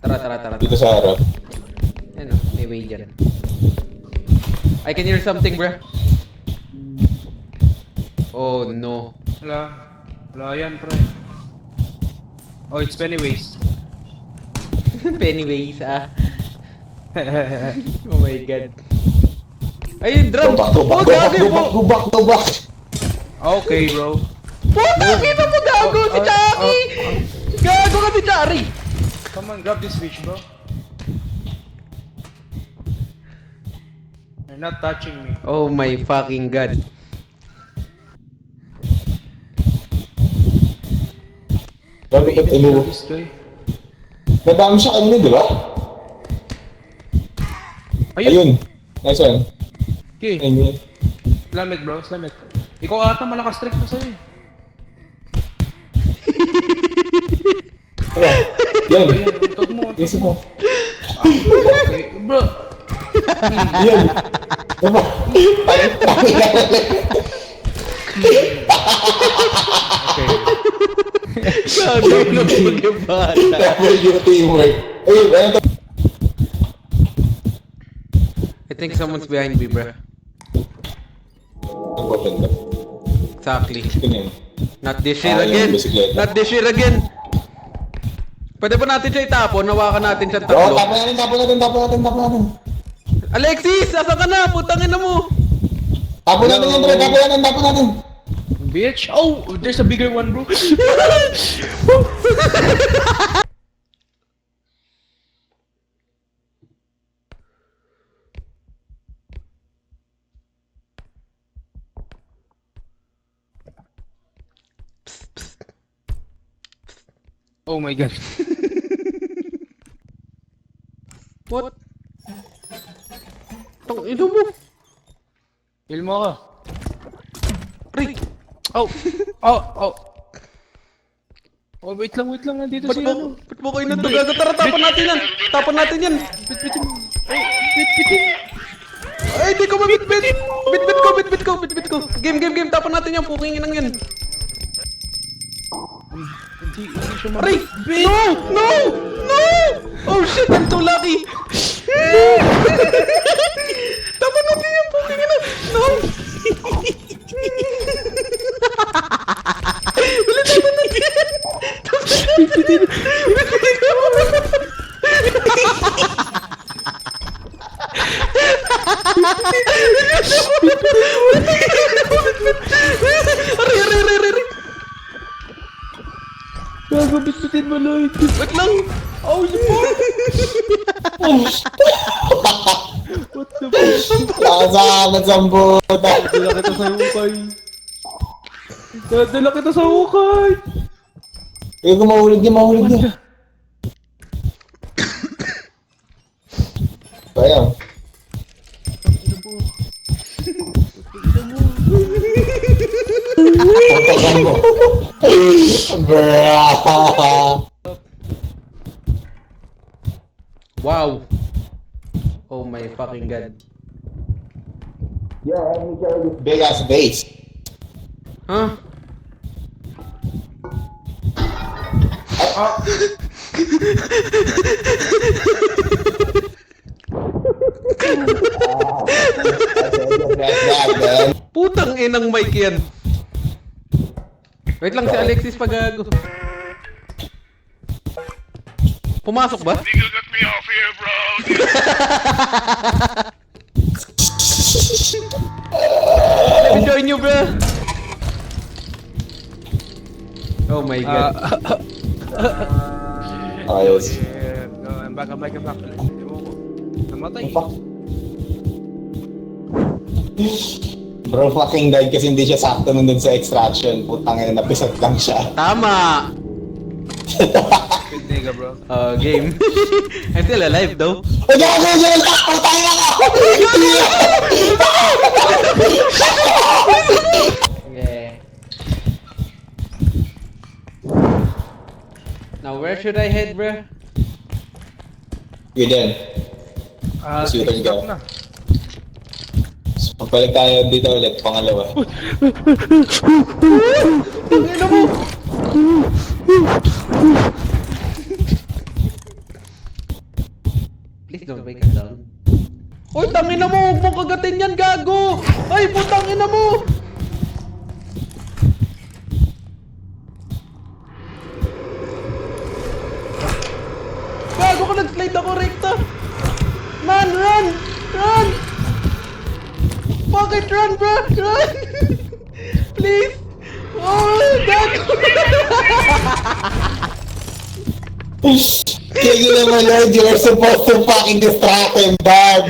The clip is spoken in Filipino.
Tara. Dito sa harap. Ano, may way dyan. I can hear something, bruh. Oh, no. Wala yan, pre. Oh, it's Pennywise. Pennywise, ah. Oh my god. Ayun, drum! Go back! Okay, bro. Puta, kita mo gago si Chari! Gago ka si Chari! Come on, grab this fish, bro. You're not touching me. Oh my fucking god. Bago ba't ilo? This guy. Nadami siya kanina, di ba? Ayun! Nice one. Okay. Ayun. Slam it, bro. Slam it. Ikaw ata malakas trick na sa'yo. Yan! Ayan, untog mo. Yes mo. Okay, bro. Yan! Diba? Gago na yung bata. Double yung teamwork. Ayun, ano to? I think someone's behind me, bruh. Ang papenda. Exactly. Ganyan. Not this shit Ah, again. yung bisikleta. Not this shit again. Pwede pa natin siya itapon, nawakan natin siya Oo, tatlo. tapo natin. Alexis, asa ka na? Putangin na mo. Tapo natin yan, Dre. Tapo natin. Bitch. Oh, there's a bigger one, bro. Oh my god. What? Tong ino mo. Kill mo ako. Pre. Oh. Oh, wait lang. Nandito Ba't si ano. mo kayo natugaga? Tara, tapan natin yan. Tapan natin yan. Bit-bitin mo. Oh, bit-bitin. Ay, di ko mabitbit. Bitbit ko. Game. Tapan natin yan. Puking inang yan. Hindi siya Aray! No! Oh shit, I'm too lucky! Tapan natin yan, puking ina! No! Wala, tapan natin yan! Bitbitin Aray! Gago, bit-bitin mo, Lloyd. Wait lang! Oh, support! What the fuck? Nakasakit sa buta. Dala kita sa hukay. Dala kita sa hukay. Eh, kung mahulog niya. Sayang. Patakan mo. Bruh. Wow! Oh my fucking god. Yeah, I need this big ass base. Huh? Putang inang mic yan. Wait lang si Alexis pagago. Pumasok ba? Nigga got me off here, bro. Let me join you, bro. Oh my god. Ayos. Yeah, no, I'm back. Ewan ko. Namatay. Bro, fucking died kasi hindi siya sakto nandun sa extraction. Putang ina, napisat lang siya. Tama! Good nigga, bro. Game. I'm still alive though. Ay, gago! Putang ina ka! Yeah. Now where should I head, bro? Yun din. Switch Stop ka. na. Pagbalik tayo dito ulit, pangalawa. Tangina mo! Please don't break us down. Uy, tangina mo! Huwag mong kagatin yan, gago! Ay, putang ina mo! Gago ka, nag-slide ako, rekta! Man, run! Run! Fuck it, run, bro! Run! Please! Oh, gago! Kaya naman, Lord, you were supposed to fucking distract him, Bob!